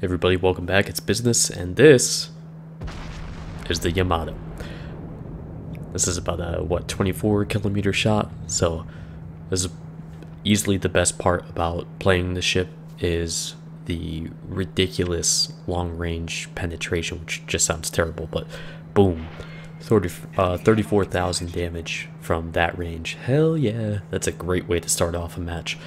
Everybody, welcome back. It's Business, and this is the Yamato. This is about a, 24-kilometer shot, so this is easily the best part about playing the ship is the ridiculous long-range penetration, which just sounds terrible, but boom. 34,000 damage from that range. Hell yeah, that's a great way to start off a match.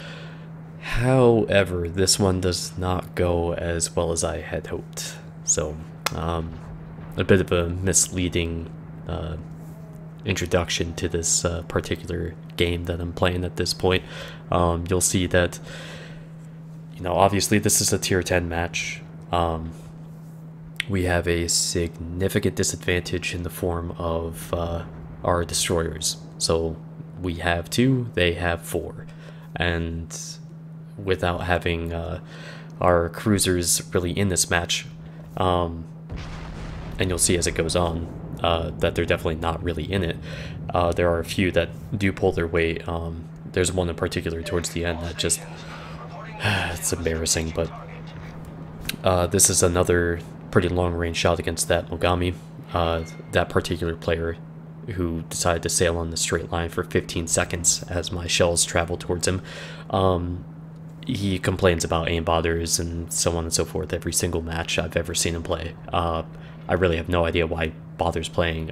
However, this one does not go as well as I had hoped. So, a bit of a misleading introduction to this particular game that I'm playing at this point. You'll see that, obviously this is a tier 10 match. We have a significant disadvantage in the form of our destroyers. So we have 2, they have 4. And without having our cruisers really in this match, and you'll see as it goes on that they're definitely not really in it. There are a few that do pull their weight. There's one in particular towards the end that just it's embarrassing, but this is another pretty long range shot against that Mogami, that particular player who decided to sail on the straight line for 15 seconds as my shells travel towards him. He complains about aim bothers and so on and so forth every single match I've ever seen him play. I really have no idea why he bothers playing.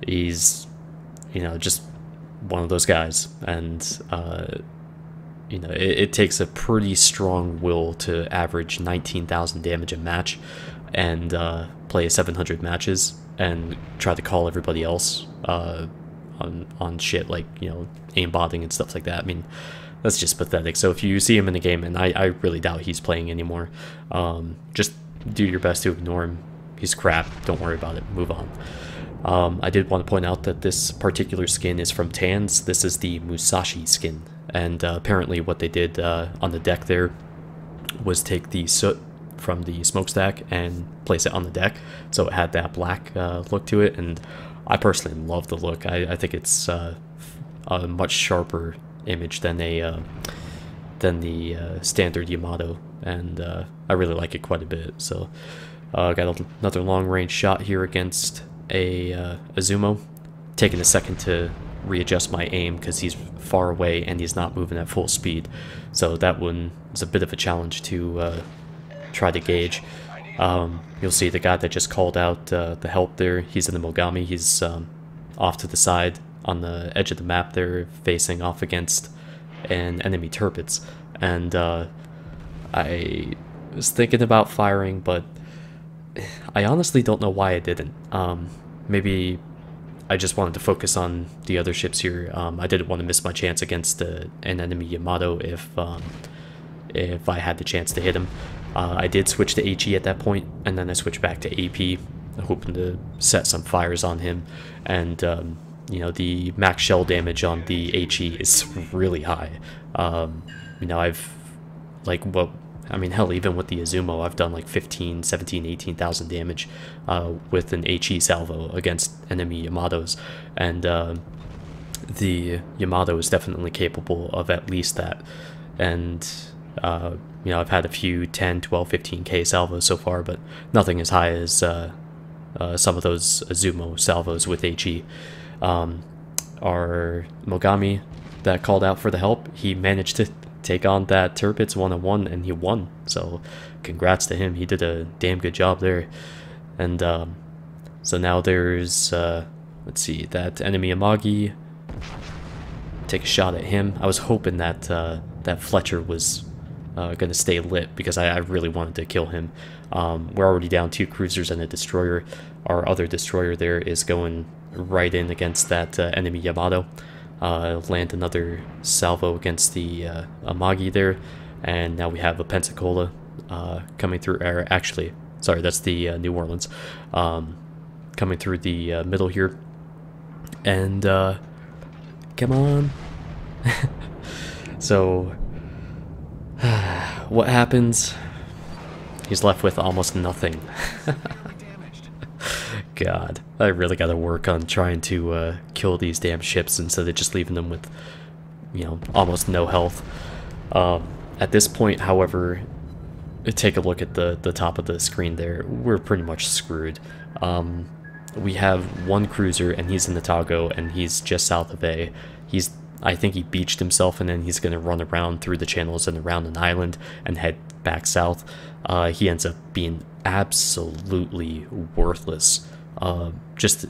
He's, just one of those guys, and it takes a pretty strong will to average 19,000 damage a match and play 700 matches and try to call everybody else on shit like, aimbotting and stuff like that. I mean, that's just pathetic. So if you see him in the game, and I really doubt he's playing anymore, just do your best to ignore him. He's crap. Don't worry about it. Move on. I did want to point out that this particular skin is from Tans. This is the Musashi skin. And apparently what they did on the deck there was take the soot from the smokestack and place it on the deck, so it had that black look to it, and I personally love the look. I think it's a much sharper image than the standard Yamato, and I really like it quite a bit. So got another long range shot here against a Azumo, taking a second to readjust my aim because he's far away and he's not moving at full speed, so that one is a bit of a challenge to try to gauge. You'll see the guy that just called out the help there, he's in the Mogami. He's off to the side on the edge of the map there, facing off against an enemy Tirpitz, and I was thinking about firing, but I honestly don't know why I didn't. Maybe I just wanted to focus on the other ships here. I didn't want to miss my chance against an enemy Yamato if I had the chance to hit him. I did switch to HE at that point, and then I switched back to AP, hoping to set some fires on him. And the max shell damage on the HE is really high. Hell, even with the Azumo, I've done like 15, 17, 18,000 damage with an HE salvo against enemy Yamatos, and the Yamato is definitely capable of at least that. And I've had a few 10, 12, 15k salvos so far, but nothing as high as some of those Azumo salvos with HE. Our Mogami that called out for the help, he managed to take on that Tirpitz one-on-one, and he won. So congrats to him. He did a damn good job there. And so now there's let's see, that enemy Amagi. Take a shot at him. I was hoping that that Fletcher was gonna stay lit because I really wanted to kill him. We're already down 2 cruisers and a destroyer. Our other destroyer there is going right in against that enemy Yamato. Land another salvo against the Amagi there, and now we have a Pensacola coming through. Actually, sorry, that's the New Orleans coming through the middle here. And come on. So what happens? He's left with almost nothing. God, I really gotta work on trying to kill these damn ships instead of just leaving them with, almost no health. At this point, however, take a look at the top of the screen there, we're pretty much screwed. We have one cruiser, and he's in the Togo, and he's just south of A. I think he beached himself, and then he's going to run around through the channels and around an island and head back south. He ends up being absolutely worthless. Just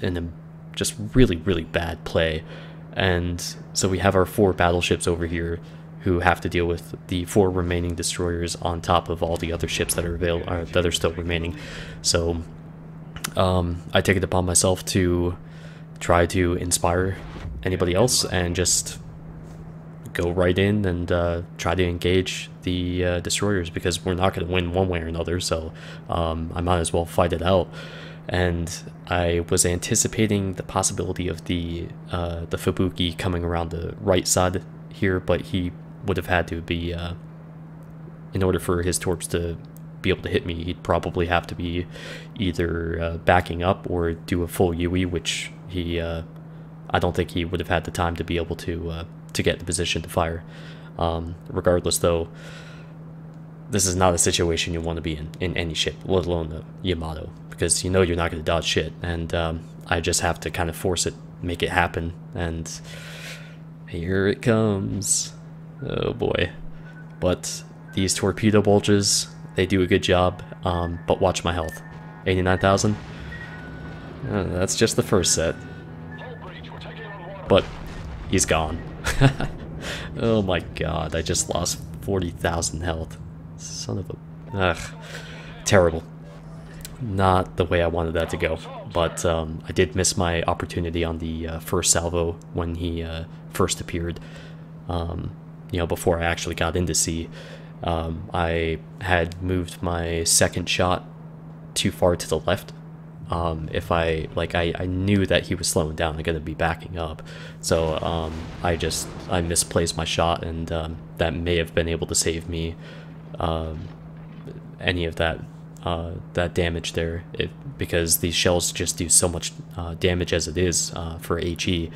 really, really bad play. And so we have our 4 battleships over here who have to deal with the 4 remaining destroyers on top of all the other ships that are that are still remaining. So I take it upon myself to try to inspire anybody else and just go right in and try to engage the destroyers, because we're not going to win one way or another. So I might as well fight it out. And I was anticipating the possibility of the Fubuki coming around the right side here, but he would have had to be, in order for his torps to be able to hit me, he'd probably have to be either backing up or do a full UE, which he, I don't think he would have had the time to be able to get the position to fire. Regardless, though, this is not a situation you want to be in any ship, let alone the Yamato, because you know you're not going to dodge shit, and I just have to kind of force it, make it happen, and here it comes. Oh boy. But these torpedo bulges, they do a good job, but watch my health. 89,000? That's just the first set. But he's gone. Oh my god, I just lost 40,000 health. Son of a... Ugh. Terrible. Not the way I wanted that to go. But I did miss my opportunity on the first salvo when he first appeared. You know, before I actually got into sea. I had moved my second shot too far to the left. If I knew that he was slowing down, I'm gonna be backing up, so I misplaced my shot, and that may have been able to save me any of that damage there, because these shells just do so much damage as it is for HE,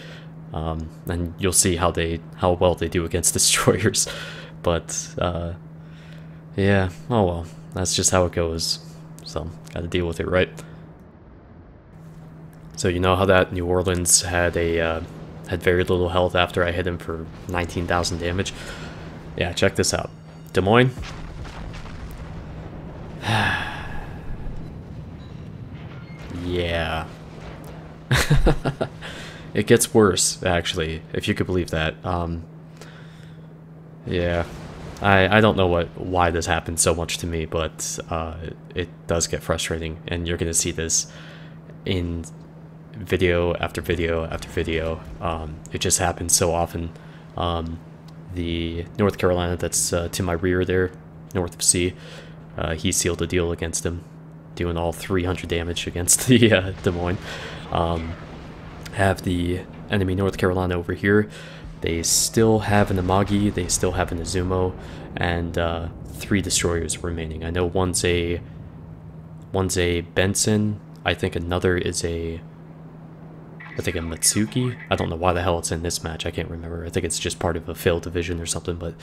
and you'll see how well they do against destroyers. But yeah, oh well, that's just how it goes, so gotta deal with it, right? So you know how that New Orleans had very little health after I hit him for 19,000 damage? Yeah, check this out. Des Moines. Yeah. It gets worse, actually, if you could believe that. Yeah. I don't know why this happens so much to me, but it does get frustrating, and you're gonna see this in video after video after video. It just happens so often. The North Carolina that's to my rear there, north of C, he sealed a deal against him, doing all 300 damage against the Des Moines. Have the enemy North Carolina over here. They still have an Amagi, they still have an Izumo, and 3 destroyers remaining. I know one's a Benson. I think another is a Matsuki. I don't know why the hell it's in this match. I can't remember. I think it's just part of a failed division or something, but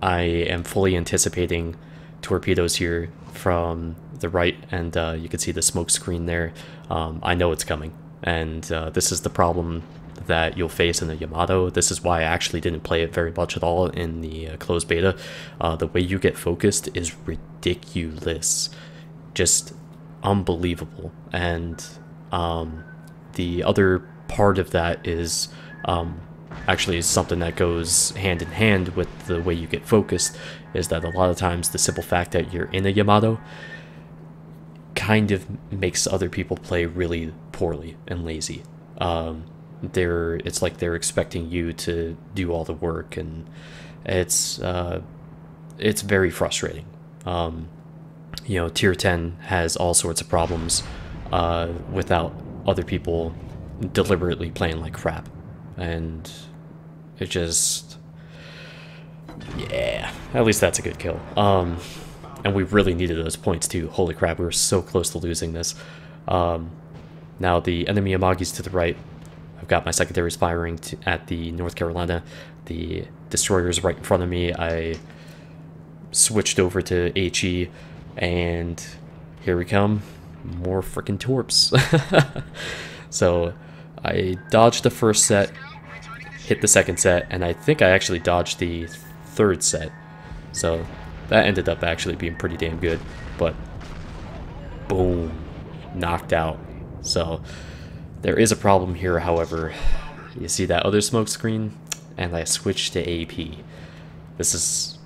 I am fully anticipating torpedoes here from the right, and you can see the smoke screen there. I know it's coming, and this is the problem that you'll face in the Yamato. This is why I actually didn't play it very much at all in the closed beta. The way you get focused is ridiculous. Just unbelievable. And the other part of that is actually something that goes hand in hand with the way you get focused, is that a lot of times the simple fact that you're in a Yamato kind of makes other people play really poorly and lazy. It's like they're expecting you to do all the work, and it's very frustrating. You know, tier 10 has all sorts of problems without other people deliberately playing like crap, and it just, yeah, at least that's a good kill. And we really needed those points too. Holy crap, we were so close to losing this. Now the enemy Amagi's to the right. I've got my secondaries firing at the North Carolina. The destroyer's right in front of me. I switched over to HE, and here we come. More freaking torps. So I dodged the first set, hit the second set, and I think I actually dodged the third set. So that ended up actually being pretty damn good. But boom, knocked out. So there is a problem here, however. You see that other smoke screen? And I switched to AP. This is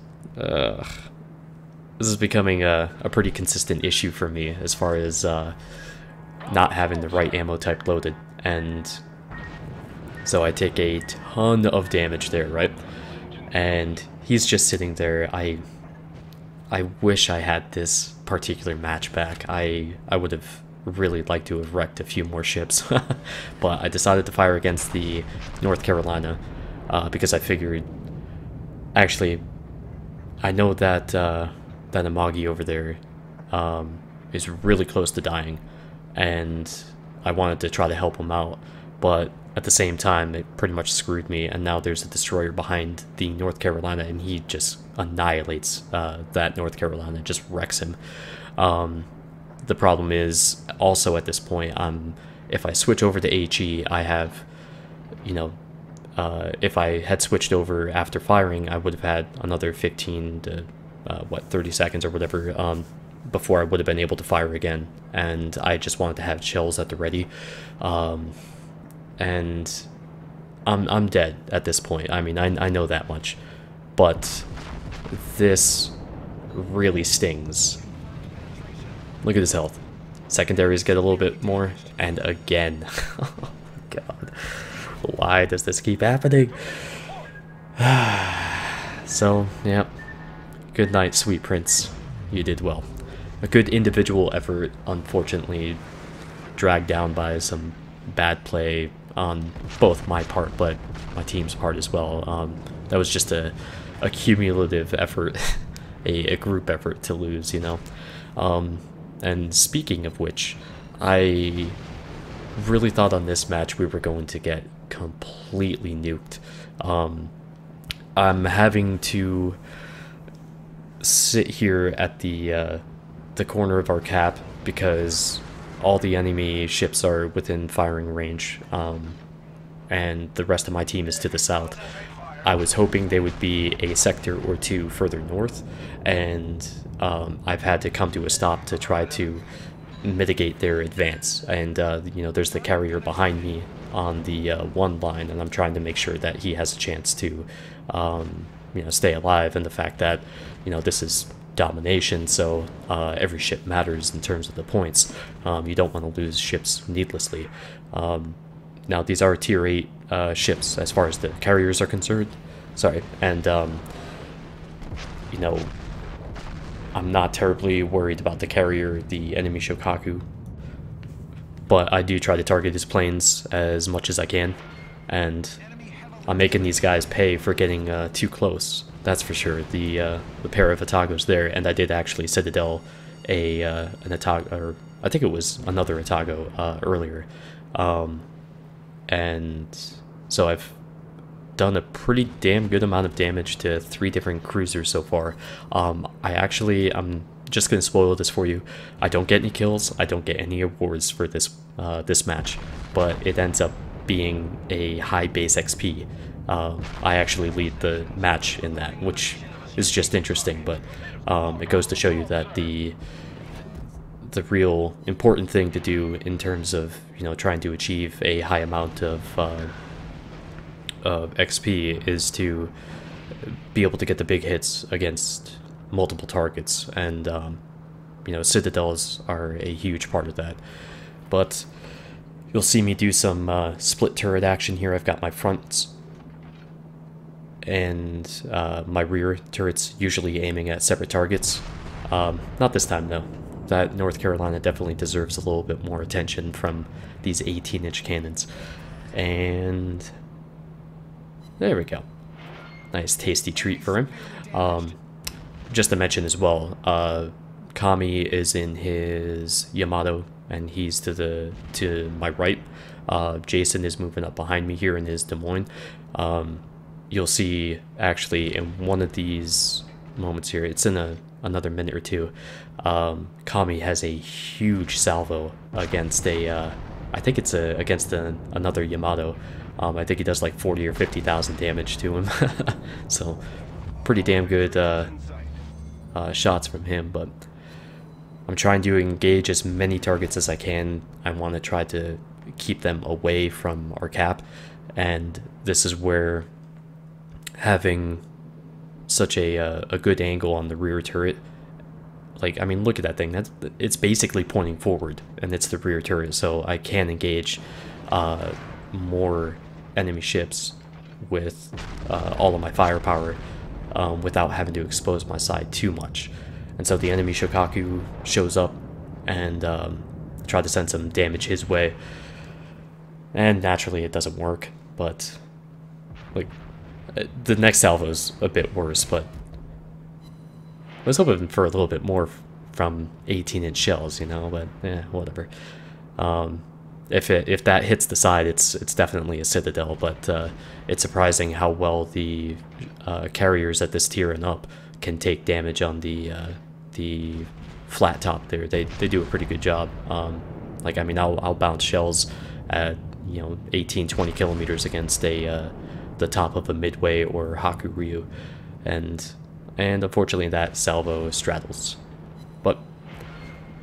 becoming a pretty consistent issue for me as far as not having the right ammo type loaded. And so I take a ton of damage there, right? And he's just sitting there. I wish I had this particular match back. I would have really liked to have wrecked a few more ships. But I decided to fire against the North Carolina because I figured, actually, I know that that Amagi over there is really close to dying, and I wanted to try to help him out, but at the same time it pretty much screwed me, and now there's a destroyer behind the North Carolina, and he just annihilates that North Carolina, just wrecks him. The problem is also at this point, if I switch over to HE, I have, you know, if I had switched over after firing, I would have had another 15 to 30 seconds or whatever before I would have been able to fire again, and I just wanted to have shells at the ready, and I'm dead at this point. I mean, I know that much, but this really stings. Look at his health. Secondaries get a little bit more, and again. Oh god, why does this keep happening? So yeah, good night, sweet prince. You did well. A good individual effort, unfortunately dragged down by some bad play on both my part, but my team's part as well. That was just a cumulative effort, a group effort to lose, you know. And speaking of which, I really thought on this match we were going to get completely nuked. I'm having to sit here at the corner of our cap because all the enemy ships are within firing range, and the rest of my team is to the south. I was hoping they would be a sector or two further north, and I've had to come to a stop to try to mitigate their advance. And you know, there's the carrier behind me on the one line, and I'm trying to make sure that he has a chance to you know, stay alive, and the fact that, you know, this is domination, so every ship matters in terms of the points. You don't want to lose ships needlessly. Now these are tier 8 ships as far as the carriers are concerned. Sorry, and you know, I'm not terribly worried about the carrier, the enemy Shokaku, but I do try to target his planes as much as I can, and I'm making these guys pay for getting too close. That's for sure. The pair of Atagos there, and I did actually Citadel an Atago, or I think it was another Atago earlier, and so I've done a pretty damn good amount of damage to 3 different cruisers so far. I'm just gonna spoil this for you. I don't get any kills. I don't get any awards for this this match, but it ends up being a high base XP. I actually lead the match in that, which is just interesting, but it goes to show you that the real important thing to do in terms of, you know, trying to achieve a high amount of XP is to be able to get the big hits against multiple targets, and you know, Citadels are a huge part of that. But you'll see me do some split turret action here. I've got my fronts and my rear turrets usually aiming at separate targets. Not this time though. That North Carolina definitely deserves a little bit more attention from these 18-inch cannons. And there we go. Nice tasty treat for him. Just to mention as well, Kami is in his Yamato, and he's to my right. Jason is moving up behind me here in his Des Moines. You'll see actually in one of these moments here. It's in another minute or two. Kami has a huge salvo against I think it's against another Yamato. I think he does like 40 or 50,000 damage to him. So pretty damn good shots from him. But I'm trying to engage as many targets as I can. I want to try to keep them away from our cap, and this is where having such a good angle on the rear turret, like, I mean, look at that thing. It's basically pointing forward, and it's the rear turret, so I can engage more enemy ships with all of my firepower without having to expose my side too much. And so the enemy Shokaku shows up and try to send some damage his way, and naturally it doesn't work. But like, the next salvo's a bit worse, but I was hoping for a little bit more from 18-inch shells, you know, but whatever. If that hits the side, it's definitely a citadel, but it's surprising how well the carriers at this tier and up can take damage on the flat top there. They do a pretty good job. Like, I mean, I'll bounce shells at, you know, 18-20 kilometers against the top of a Midway or Haku Ryu, and unfortunately that salvo straddles. But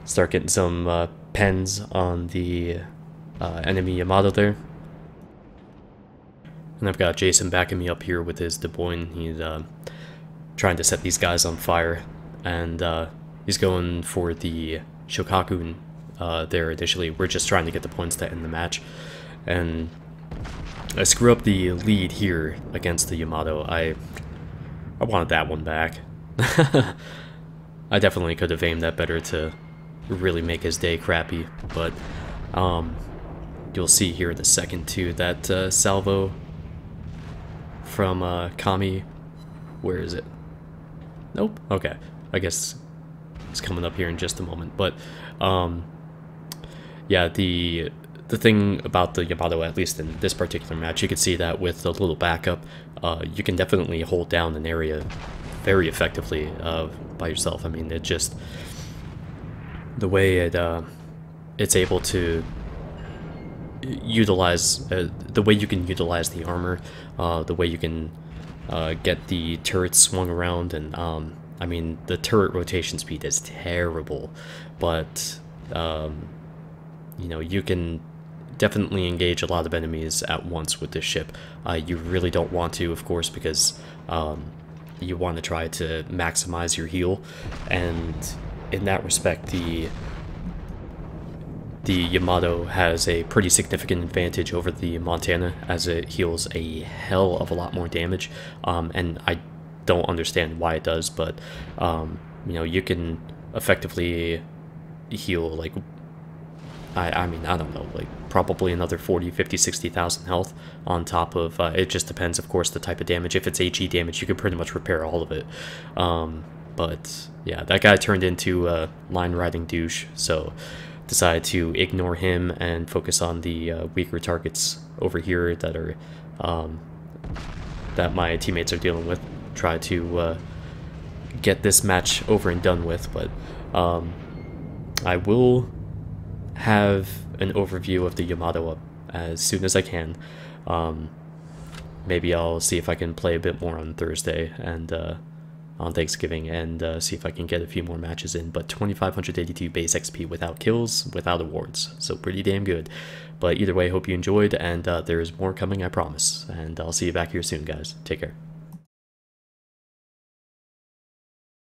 start getting some pens on the enemy Yamato there. And I've got Jason backing me up here with his De Boyne. He's trying to set these guys on fire, and he's going for the Shokaku there initially. We're just trying to get the points to end the match, and I screw up the lead here against the Yamato. I wanted that one back. I definitely could have aimed that better to really make his day crappy, but you'll see here in a second too that salvo from Kami. Where is it? Nope. Okay, I guess it's coming up here in just a moment. But yeah, the thing about the Yamato, at least in this particular match, you can see that with a little backup, you can definitely hold down an area very effectively by yourself. I mean, it just, the way it's able to utilize, the way you can utilize the armor, the way you can get the turrets swung around, and I mean, the turret rotation speed is terrible, but you know, you can definitely engage a lot of enemies at once with this ship. You really don't want to, of course, because you want to try to maximize your heal, and in that respect, the Yamato has a pretty significant advantage over the Montana, as it heals a hell of a lot more damage, and I don't understand why it does, but you know, you can effectively heal, like, I mean, I don't know, like, probably another 40, 50, 60,000 health on top of, it just depends, of course, the type of damage. If it's HE damage, you can pretty much repair all of it. But yeah, that guy turned into a line riding douche, so decided to ignore him and focus on the weaker targets over here that are that my teammates are dealing with. Try to get this match over and done with, but I will have an overview of the Yamato up as soon as I can. Maybe I'll see if I can play a bit more on Thursday and on Thanksgiving, and see if I can get a few more matches in. But 2582 base XP without kills, without awards, so pretty damn good. But either way, hope you enjoyed, and there's more coming, I promise. And I'll see you back here soon, guys. Take care.